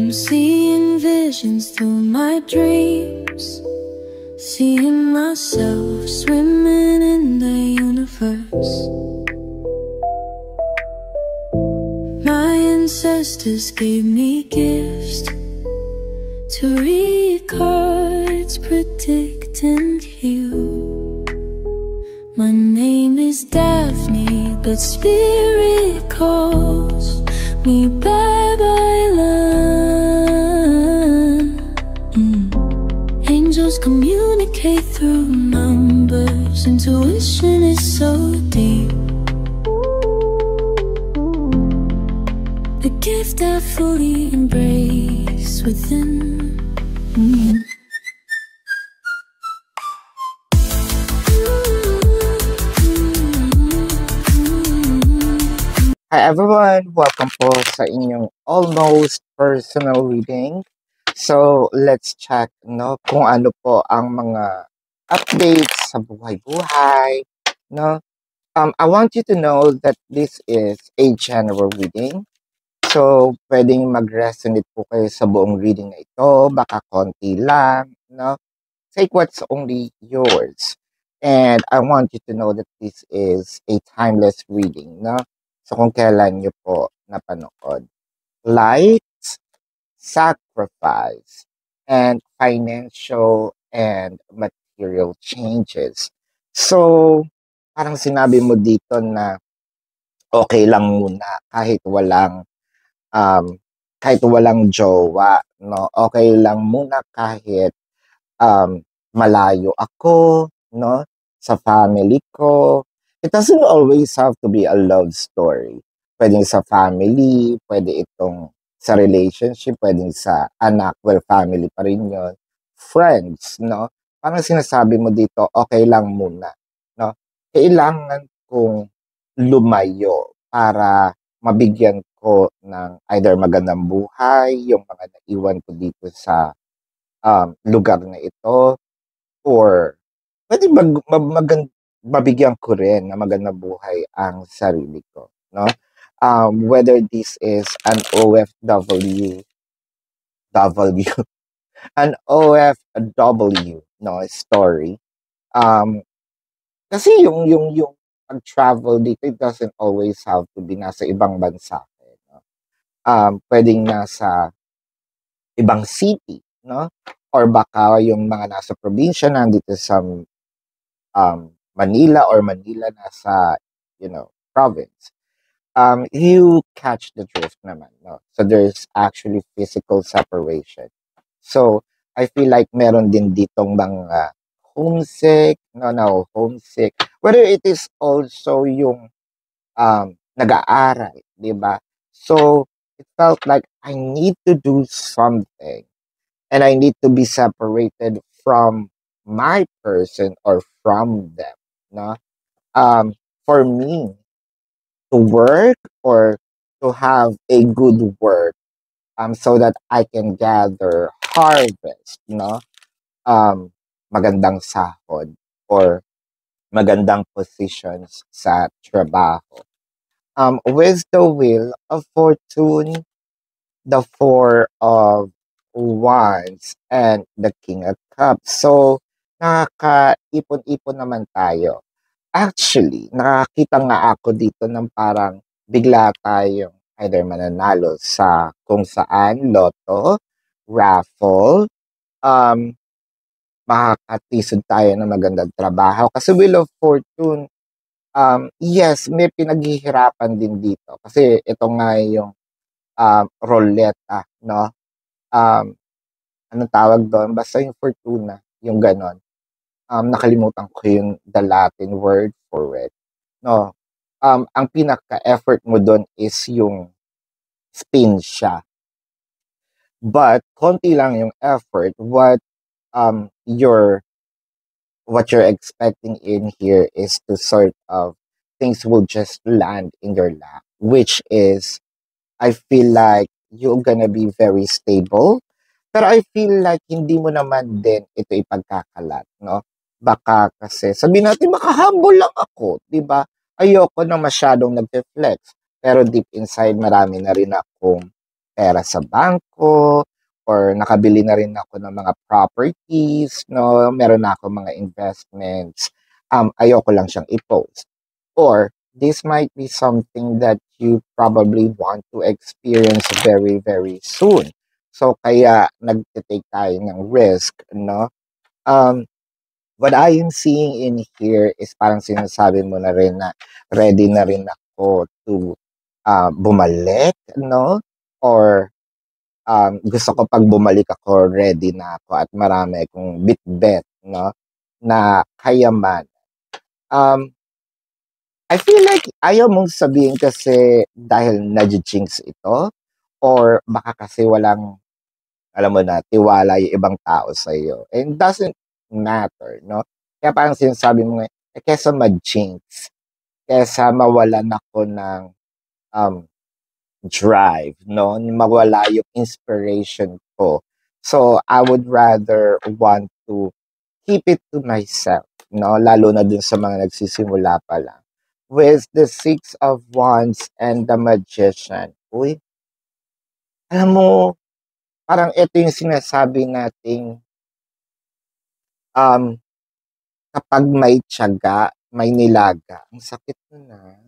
I'm seeing visions through my dreams, seeing myself swimming in the universe. My ancestors gave me gifts to read cards, predict and heal. My name is Daphne, but spirit calls me bye-bye love. Angels communicate through numbers. Intuition is so deep. The gift I fully embrace within. Hi everyone! Welcome po sa inyong almost personal reading. So, let's check kung ano po ang mga updates sa buhay-buhay. I want you to know that this is a general reading. So, pwedeng mag-resonate po kayo sa buong reading na ito. Baka konti lang. Take what's only yours. And I want you to know that this is a timeless reading. So, kung kailan nyo po napanood. Light, sacrifice, and financial and material changes. So, parang sinabi mo dito na okay lang muna kahit walang jowa, no? Okay lang muna kahit malayo ako, no? Sa family ko. It doesn't always have to be a love story. Pwedeng sa family, pwede itong sa relationship, pwedeng sa anak, well, family pa rin yun. Friends, no? Parang sinasabi mo dito, okay lang muna, no? Kailangan kong lumayo para mabigyan ko ng either magandang buhay, yung mga naiwan ko dito sa lugar na ito, or pwede mabigyan ko rin na magandang buhay ang sarili ko, no? Whether this is an OFW, an OFW, no, story. Kasi yung pag-travel dito, it doesn't always have to be nasa ibang bansa. No? Pwedeng nasa ibang city, no? Or baka yung mga nasa probinsya nandito sa Manila, or Manila nasa, province. You catch the drift naman, no? So there's actually physical separation. So I feel like meron din ditong mga homesick, homesick. Whether it is also yung nag-aaral, di ba? So it felt like I need to do something. And I need to be separated from my person or from them. No? For me to work or to have a good work, so that I can gather harvest, magandang sahod or magandang positions sa trabaho. With the Wheel of Fortune, the Four of Wands, and the King of Cups. So, nakakaipon-ipon naman tayo. Actually, nakakita nga ako dito ng parang bigla tayong either mananalo sa kung saan, loto, raffle, makakatisod tayo ng magandang trabaho. Kasi Wheel of Fortune, yes, may pinaghihirapan din dito. Kasi ito nga yung roleta, no? Anong tawag doon? Basta yung fortuna, yung ganon. Nakalimutan ko yung the Latin word for it. No? Ang pinaka-effort mo doon is yung spin siya. But konti lang yung effort. What you're expecting in here is to sort of things will just land in your lap, which is I feel like you're gonna be very stable. Pero I feel like hindi mo naman din ito ipagkakalat, no? Baka kasi, sabihin natin, humble lang ako, di ba? Ayoko na masyadong nag-flex. Pero deep inside, marami na rin akong pera sa bangko or nakabili na rin ako ng mga properties, no? Meron na ako mga investments. Ayoko lang siyang i-post. Or this might be something that you probably want to experience very, very soon. So kaya nagte-take tayo ng risk, no? Um, what I am seeing in here is parang sinasabi mo na rin na ready na rin ako to bumalik, no? Or gusto ko pag bumalik ako, ready na ako at marami akong bit-bet, no? Na kayaman. Um, I feel like ayaw mong sabihin kasi dahil nadji-jinx ito or baka kasi walang, alam mo na, tiwala yung ibang tao sa'yo. And doesn't matter, no? Kaya parang sinasabi mo nga, kesa ma-jinx, kesa mawalan ako ng um, drive, no? Mawala yung inspiration ko. So, I would rather want to keep it to myself, no? Lalo na dun sa mga nagsisimula pa lang. With the Six of Wands and the Magician. Uy, alam mo, parang ito yung sinasabi nating um, kapag may tiyaga, may nilaga. Ang sakit nun na.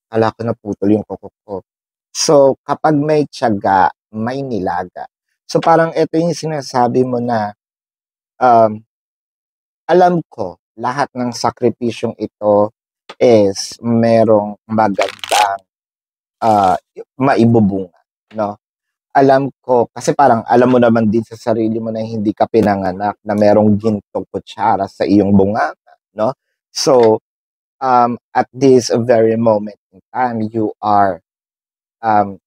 Akala ko naputol yung kuko ko. So, kapag may tiyaga, may nilaga. So, parang ito yung sinasabi mo na um, alam ko, lahat ng sakripisyong ito is merong magandang maibubunga, no? Alam ko, kasi parang alam mo naman din sa sarili mo na hindi ka pinanganak na merong gintong kutsara sa iyong bunganga, no? So, at this very moment in time, you are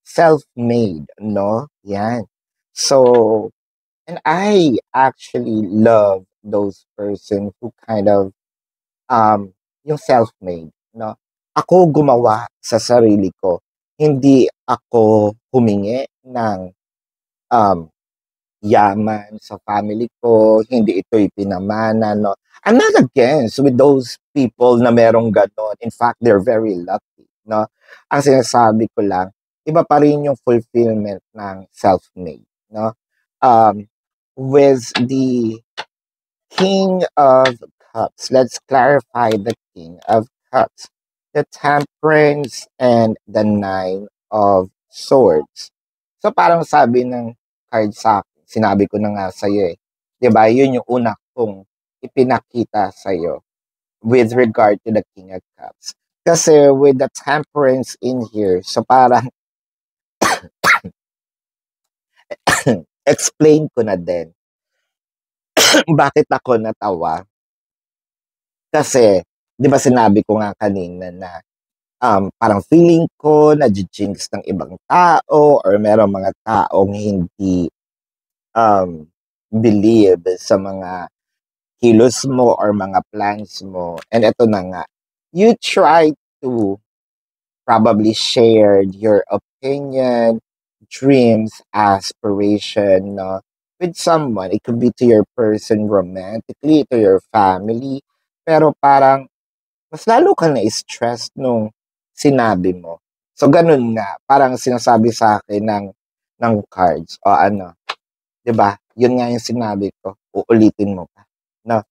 self-made, no? Yan. So, and I actually love those person who kind of yung self-made, no? Ako gumawa sa sarili ko. Hindi ako humingi ng um, yaman sa family ko, hindi ito'y pinamana, no? I'm not against with those people na merong ganon. In fact, they're very lucky, no? Ang sinasabi ko lang, iba pa rin yung fulfillment ng self-made, no? Um, with the King of Cups. Let's clarify the King of Cups. The Temperance and the Nine of Swords. So parang sabi ng card sa akin, sinabi ko na nga sa'yo eh. 'Di ba? Yun yung una kong ipinakita sa'yo with regard to the King of Cups. Kasi with the Temperance in here, so parang explain ko na din bakit ako natawa. Kasi, 'di ba sinabi ko nga kanina na parang feeling ko nadji-jinx ng ibang tao or merong mga taong hindi um, believe sa mga kilos mo or mga plans mo. And eto na nga, you try to probably share your opinion, dreams, aspiration, no, with someone. It could be to your person romantically, to your family. Pero parang mas lalo ka na-stress nung sinabi mo. So, ganun nga. Parang sinasabi sa akin ng cards o ano, 'di ba? Yun nga yung sinabi ko, uulitin mo pa, no?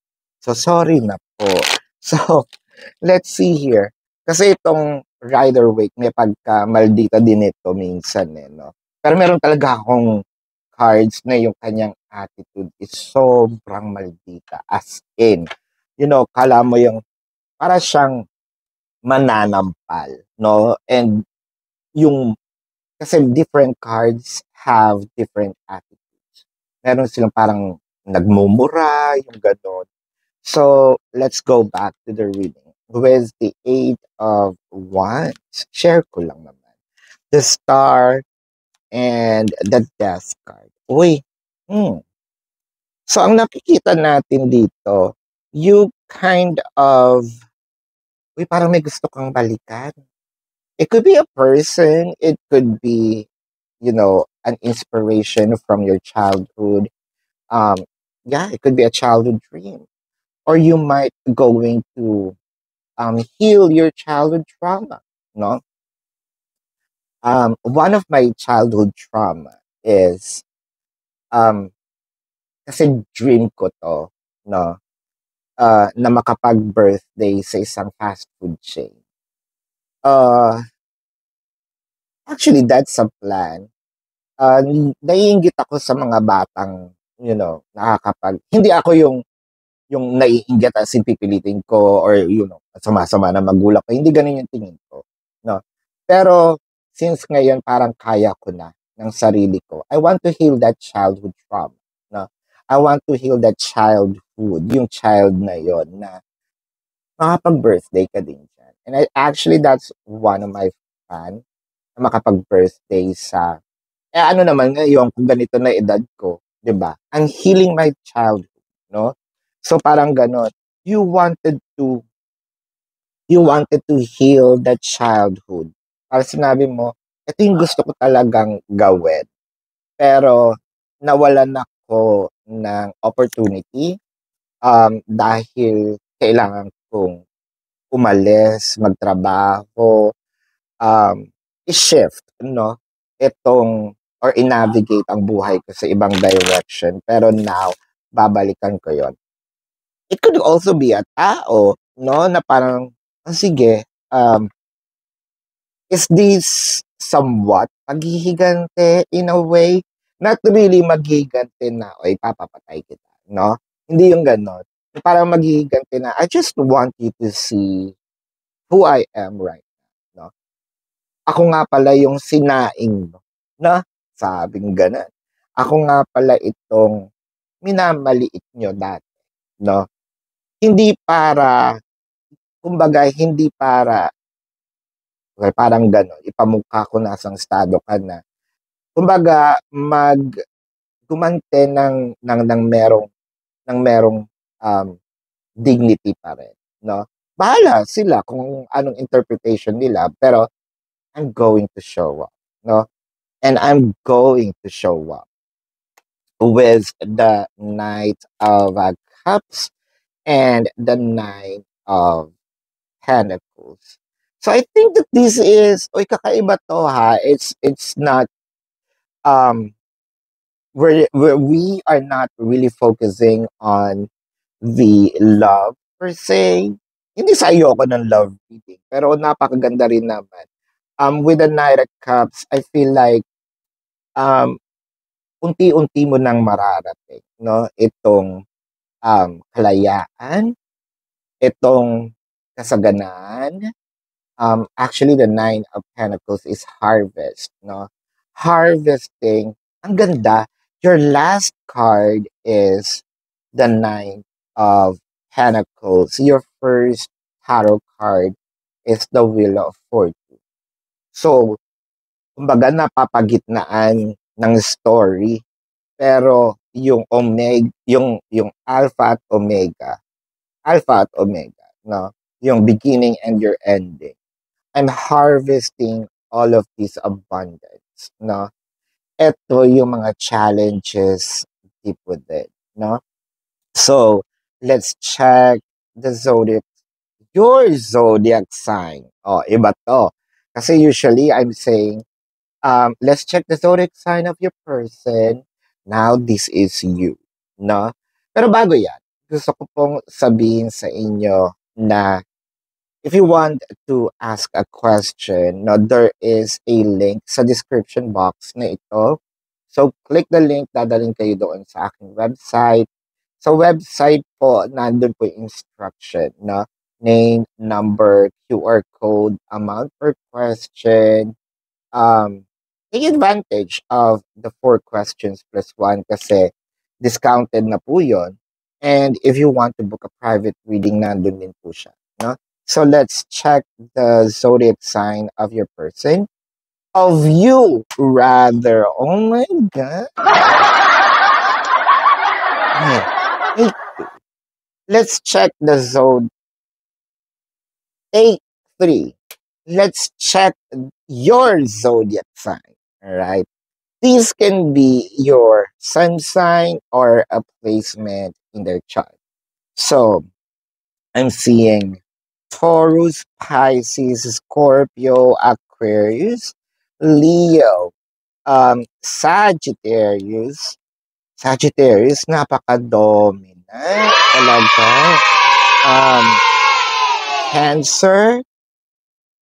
So, sorry na po. So, let's see here. Kasi itong Rider-Waite may pagka-maldita din ito minsan eh, no? Pero meron talaga akong cards na yung kanyang attitude is sobrang maldita. As in, kala mo yung para siyang mananampal, no? And yung, kasi different cards have different attitudes. Meron silang parang nagmumura, yung gano'n. So, let's go back to the reading. With the Eight of Wands, share ko lang naman. The Star and the Death card. Uy, So, ang nakikita natin dito, you kind of, parang may gusto kang balikan. It could be a person, it could be, an inspiration from your childhood. Um, yeah, it could be a childhood dream. Or you might going to heal your childhood trauma, no? One of my childhood trauma is, um, kasi dream ko 'to, 'no, na makapag-birthday sa isang fast food chain. Uh, Actually, that's a plan. Naiinggit ako sa mga batang, hindi ako yung naiinggit as in pipilitin ko or sama-sama na magulang ko, hindi gano'n yung tingin ko, 'no. Pero since ngayon parang kaya ko na ng sarili ko, I want to heal that childhood trauma, 'no. I want to heal that childhood, yung child na yon na makapag-birthday ka din diyan. And that's one of my fan, na makapag-birthday sa ano naman ngayon kung ganito na edad ko, 'di ba? Ang healing my childhood, 'no? So parang gano'n. You wanted to you wanted to heal that childhood. Parang sinabi mo, ito yung gusto ko talagang gawin. Pero nawalan ako ng opportunity dahil kailangan kong umalis, magtrabaho, um, i-shift, no? Itong or i-navigate ang buhay ko sa ibang direction. Pero now, babalikan ko yon. It could also be a tao, no? Na parang, sige, is this somewhat maghihigante in a way? Not really maghihigante na, oy, papapatay kita, no? Hindi yung ganon. Parang maghihigante na, I just want you to see who I am right now, no? Ako nga pala yung sinaing mo, na sabing gano'n. Ako nga pala itong minamaliit nyo dati, no? Hindi para, kumbaga, hindi para, well, parang gano'n, ipamukha ko na isang estado ka na. Kumbaga, gumante ng merong um, dignity pa rin, no? Bahala sila kung anong interpretation nila, pero I'm going to show up, no? And I'm going to show up with the Knight of Cups and the Nine of Pentacles. So I think that this is, oy, kakaiba to ha. It's not, um, we are not really focusing on the love per se. Hindi sa ayoko ng love reading, pero napakaganda rin naman. With the Knight of Cups, I feel like, um, unti-unti mo nang mararating, no? Itong kalayaan, itong kasaganaan. Actually, the Nine of Pentacles is harvest, no? Harvesting. Ang ganda. Your last card is the Nine of Pentacles. Your first tarot card is the Wheel of Fortune. So, kumbaga napapagitnaan ng story, pero yung omega, yung alpha at omega, no? Yung beginning and your ending. I'm harvesting all of this abundance, no? Ito yung mga challenges deep within, no? So, let's check the zodiac, your zodiac sign. Oh, iba to. Kasi usually I'm saying, let's check the zodiac sign of your person. Now, this is you, no? Pero bago yan, gusto ko pong sabihin sa inyo na if you want to ask a question, no, there is a link sa description box na ito. So, click the link, dadalhin kayo doon sa aking website. Sa website po, nandun po yung instruction, no? Name, number, QR code, amount per question. Take advantage of the 4 questions plus 1 kasi discounted na po yun. And if you want to book a private reading, nandun din po siya, no? So let's check the zodiac sign of your person. Of you, rather. Oh my God. Okay. Let's check the zone. 8-3. Let's check your zodiac sign. All right. These can be your sun sign or a placement in their chart. So I'm seeing Taurus, Pisces, Scorpio, Aquarius, Leo. Sagittarius. Sagittarius, napaka-dominant talaga. Cancer.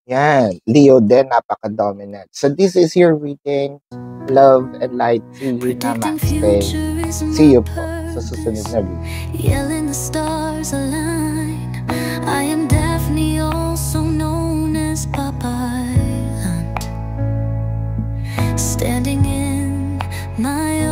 Yan. Leo din, napaka-dominant. So this is your reading. Love and light to you. Predicting Namaste. future is See you my po sa susunod na purpose. video. Yelling the stars align. I am Daphne, also known as Papa Island. Standing in my